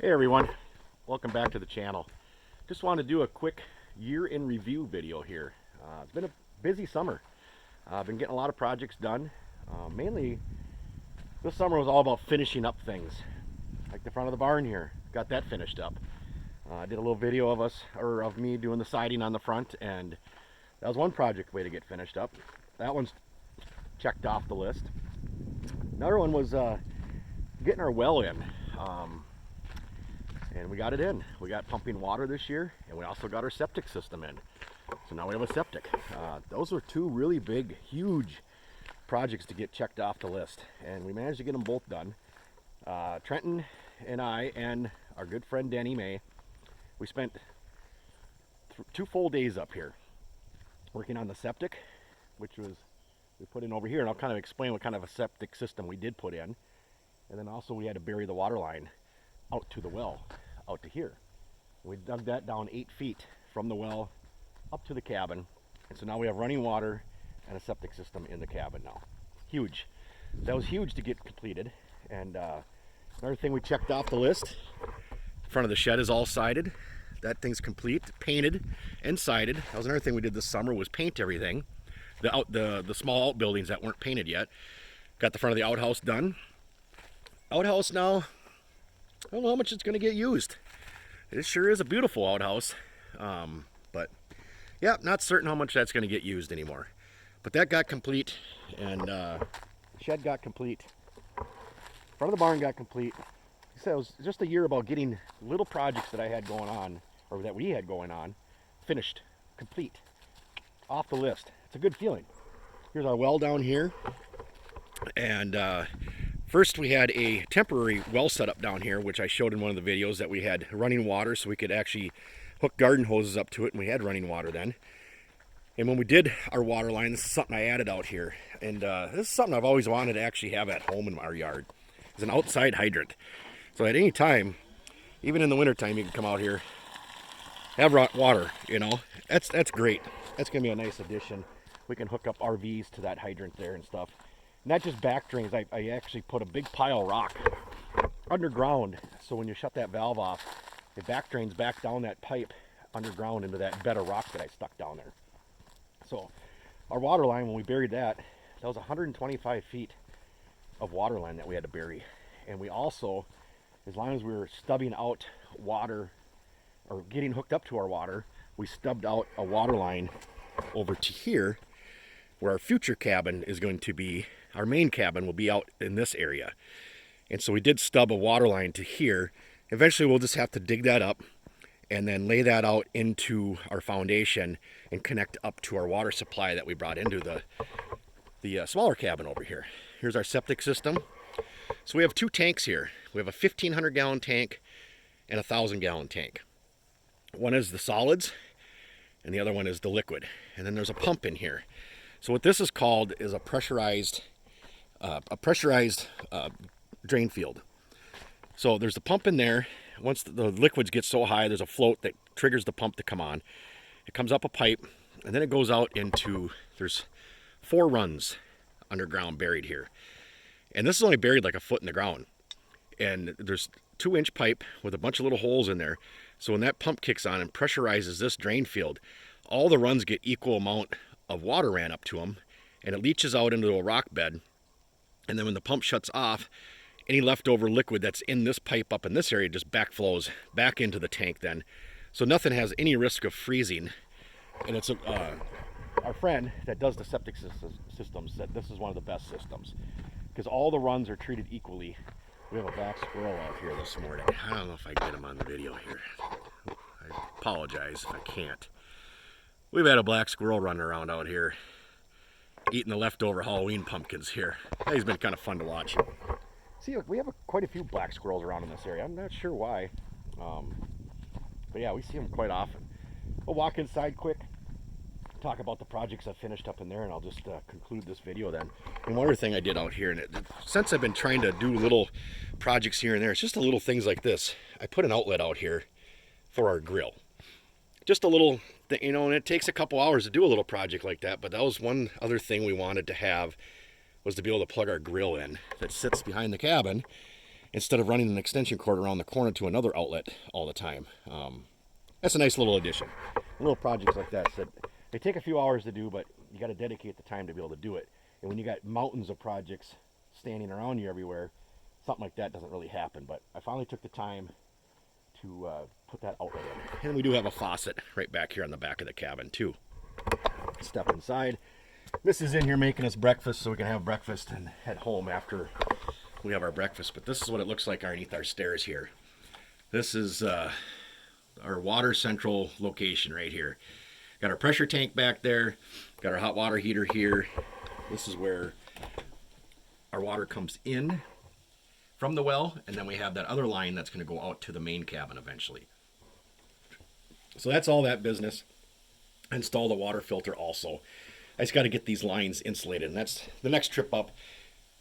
Hey everyone, welcome back to the channel. Just wanted to do a quick year in review video here. It's been a busy summer. I've been getting a lot of projects done. Mainly this summer was all about finishing up things. Like the front of the barn here, got that finished up. I did a little video of me doing the siding on the front, and that was one project way to get finished up. That one's checked off the list. Another one was getting our well in. And we got it in. We got pumping water this year, and we also got our septic system in. So now we have a septic. Those were two really big, huge projects to get checked off the list, and we managed to get them both done. Trenton and I and our good friend Danny May, we spent 2 full days up here working on the septic, which was we put in over here, and I'll kind of explain what kind of a septic system we did put in. And then also we had to bury the water line out to the well, out to here. We dug that down 8 feet from the well up to the cabin, and so now we have running water and a septic system in the cabin now. Huge. That was huge to get completed. And another thing we checked off the list, the front of the shed is all sided. That thing's complete, painted and sided. That was another thing we did this summer, was paint everything. The small outbuildings that weren't painted yet. Got the front of the outhouse done. Outhouse now, I don't know how much it's going to get used. It sure is a beautiful outhouse, but yeah, not certain how much that's going to get used anymore. But that got complete, and the shed got complete. Front of the barn got complete. Like I said, it was just a year about getting little projects that I had going on, or that we had going on, finished, complete, off the list. It's a good feeling. Here's our well down here, and first we had a temporary well set up down here, which I showed in one of the videos, that we had running water so we could actually hook garden hoses up to it, and we had running water then. And when we did our water line, this is something I added out here, and this is something I've always wanted to actually have at home in our yard. It's an outside hydrant. So at any time, even in the wintertime, you can come out here, have water, you know. That's great. That's going to be a nice addition. We can hook up RVs to that hydrant there and stuff. Not just back drains, I actually put a big pile of rock underground, so when you shut that valve off, it back drains back down that pipe underground into that bed of rock that I stuck down there. So our water line, when we buried that was 125 feet of water line that we had to bury. And we also, as long as we were stubbing out water, or getting hooked up to our water, we stubbed out a water line over to here, where our future cabin is going to be. Our main cabin will be out in this area. And so we did stub a water line to here. Eventually we'll just have to dig that up and then lay that out into our foundation and connect up to our water supply that we brought into the smaller cabin over here. Here's our septic system. So we have 2 tanks here. We have a 1,500 gallon tank and a 1,000 gallon tank. One is the solids and the other one is the liquid. And then there's a pump in here. So what this is called is a pressurized drain field. So there's the pump in there. Once the liquids get so high, there's a float that triggers the pump to come on. It comes up a pipe, and then it goes out into, there's 4 runs underground buried here. And this is only buried like a foot in the ground. And there's 2-inch pipe with a bunch of little holes in there. So when that pump kicks on and pressurizes this drain field, all the runs get equal amount of water ran up to them, and it leaches out into a rock bed. And then when the pump shuts off, any leftover liquid that's in this pipe up in this area just backflows back into the tank then. So nothing has any risk of freezing. And it's our friend that does the septic systems said this is one of the best systems, because all the runs are treated equally. We have a black squirrel out here this morning. I don't know if I get him on the video here. I apologize if I can't. We've had a black squirrel running around out here eating the leftover Halloween pumpkins here. He's been kind of fun to watch. See, look, we have quite a few black squirrels around in this area. I'm not sure why. But yeah, we see them quite often. We'll walk inside quick, talk about the projects I finished up in there, and I'll just conclude this video then. And one other thing I did out here, and since I've been trying to do little projects here and there, it's just the little things like this. I put an outlet out here for our grill. Just a little thing, you know, and it takes a couple hours to do a little project like that, but that was one other thing we wanted to have, was to be able to plug our grill in that sits behind the cabin instead of running an extension cord around the corner to another outlet all the time. That's a nice little addition. Little projects like that, they take a few hours to do, but you got to dedicate the time to be able to do it. And when you got mountains of projects standing around you everywhere, something like that doesn't really happen. But I finally took the time to put that outlet in. And we do have a faucet right back here on the back of the cabin too. Step inside. This is in here making us breakfast so we can have breakfast and head home after we have our breakfast. But this is what it looks like underneath our stairs here. This is our water central location right here. Got our pressure tank back there. Got our hot water heater here. This is where our water comes in from the well, and then we have that other line that's going to go out to the main cabin eventually. So that's all that business. Install the water filter also. I just got to get these lines insulated, and that's the next trip up.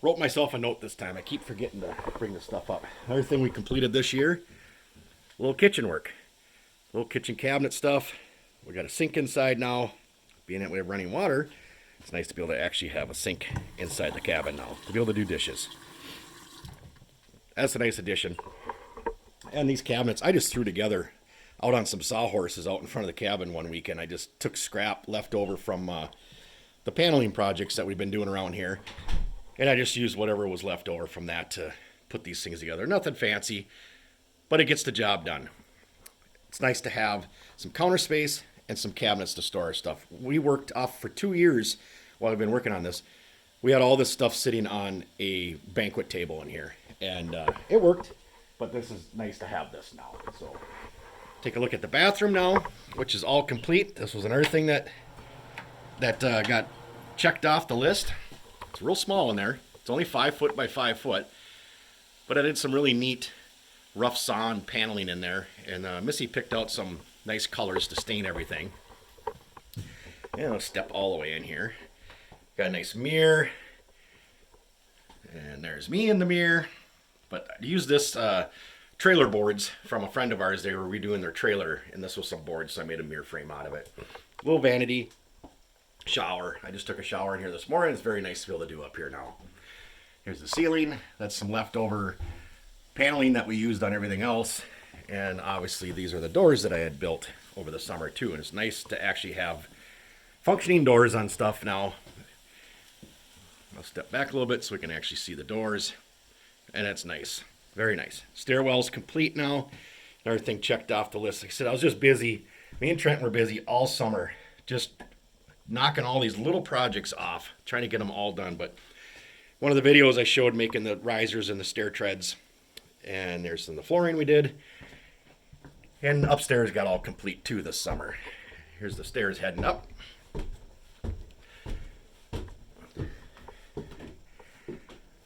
Wrote myself a note this time. I keep forgetting to bring this stuff up. Another thing we completed this year, a little kitchen work. Little kitchen cabinet stuff. We got a sink inside now. Being that we have running water, it's nice to be able to actually have a sink inside the cabin now to be able to do dishes. That's a nice addition. And these cabinets, I just threw together out on some sawhorses out in front of the cabin one weekend. I just took scrap left over from the paneling projects that we've been doing around here. And I just used whatever was left over from that to put these things together. Nothing fancy, but it gets the job done. It's nice to have some counter space and some cabinets to store our stuff. We worked off for 2 years while I've been working on this. We had all this stuff sitting on a banquet table in here, and it worked, but this is nice to have this now. So take a look at the bathroom now, which is all complete. This was another thing that got checked off the list. It's real small in there. It's only 5 foot by 5 foot, but I did some really neat rough sawn paneling in there, and Missy picked out some nice colors to stain everything. And I'll step all the way in here. Got a nice mirror, and there's me in the mirror. But I used this trailer boards from a friend of ours. They were redoing their trailer, and this was some boards, so I made a mirror frame out of it. Little vanity shower. I just took a shower in here this morning. It's very nice to be able to do up here now. Here's the ceiling. That's some leftover paneling that we used on everything else. And obviously these are the doors that I had built over the summer too. And it's nice to actually have functioning doors on stuff now. I'll step back a little bit so we can actually see the doors. And that's nice. Very nice. Stairwell's complete now. Another thing checked off the list. Like I said, I was just busy. Me and Trent were busy all summer, just knocking all these little projects off, trying to get them all done. But one of the videos I showed making the risers and the stair treads, and there's some of the flooring we did. And upstairs got all complete too this summer. Here's the stairs heading up.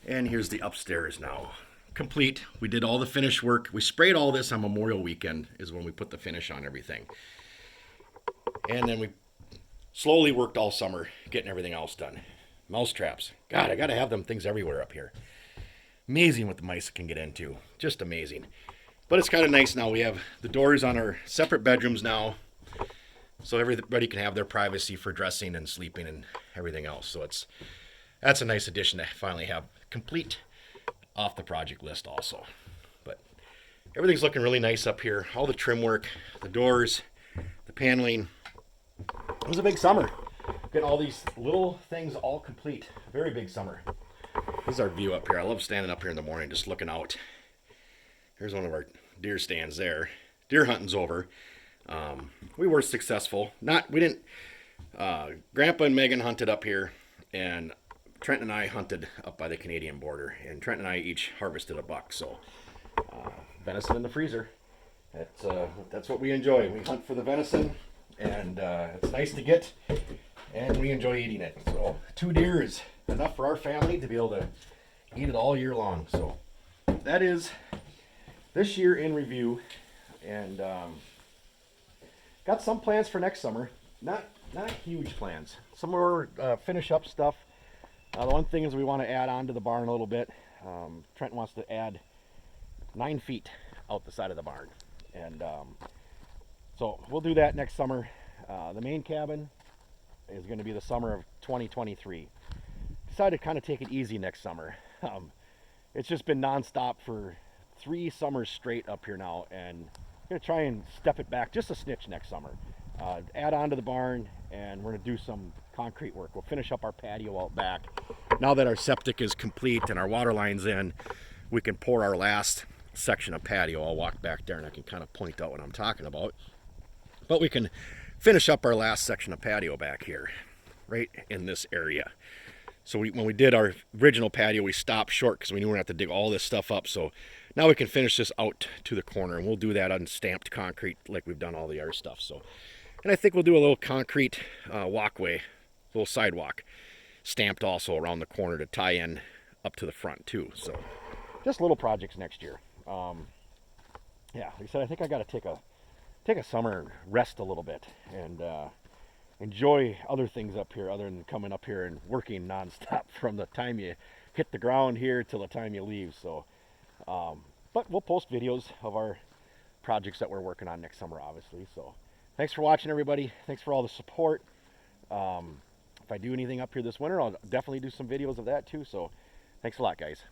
And here's the upstairs now. Complete. We did all the finish work. We sprayed all this on Memorial Weekend is when we put the finish on everything. And then we slowly worked all summer getting everything else done. Mouse traps. God, I gotta have them things everywhere up here. Amazing what the mice can get into. Just amazing. But it's kind of nice now. We have the doors on our separate bedrooms now, so everybody can have their privacy for dressing and sleeping and everything else. So that's a nice addition to finally have complete off the project list also. But everything's looking really nice up here. All the trim work, the doors, the paneling. It was a big summer. Getting all these little things all complete. A very big summer. This is our view up here. I love standing up here in the morning just looking out. Here's one of our deer stands there. Deer hunting's over. We were successful. Grandpa and Megan hunted up here, and Trent and I hunted up by the Canadian border, and Trent and I each harvested a buck. So venison in the freezer. That's what we enjoy. We hunt for the venison, and it's nice to get, and we enjoy eating it. So 2 deer is enough for our family to be able to eat it all year long. So that is this year in review, and got some plans for next summer. Not huge plans. Some more finish up stuff. The one thing is we want to add on to the barn a little bit. Trent wants to add 9 feet out the side of the barn, and so we'll do that next summer. The main cabin is going to be the summer of 2023. Decided to kind of take it easy next summer. it's just been nonstop for 3 summers straight up here now, and I'm gonna try and step it back just a snitch next summer. Add on to the barn, and we're gonna do some concrete work. We'll finish up our patio out back. Now that our septic is complete and our water line's in, we can pour our last section of patio. I'll walk back there and I can kind of point out what I'm talking about. But we can finish up our last section of patio back here, right in this area. So when we did our original patio, we stopped short because we knew we were going to have to dig all this stuff up. So now we can finish this out to the corner, and we'll do that on stamped concrete like we've done all the other stuff. So, and I think we'll do a little concrete walkway, a little sidewalk, stamped also around the corner to tie in up to the front too. So just little projects next year. Yeah, like I said, I think I got to take a summer and rest a little bit and enjoy other things up here other than coming up here and working nonstop from the time you hit the ground here till the time you leave. So, but we'll post videos of our projects that we're working on next summer, obviously. So thanks for watching, everybody. Thanks for all the support. If I do anything up here this winter, I'll definitely do some videos of that too. So thanks a lot, guys.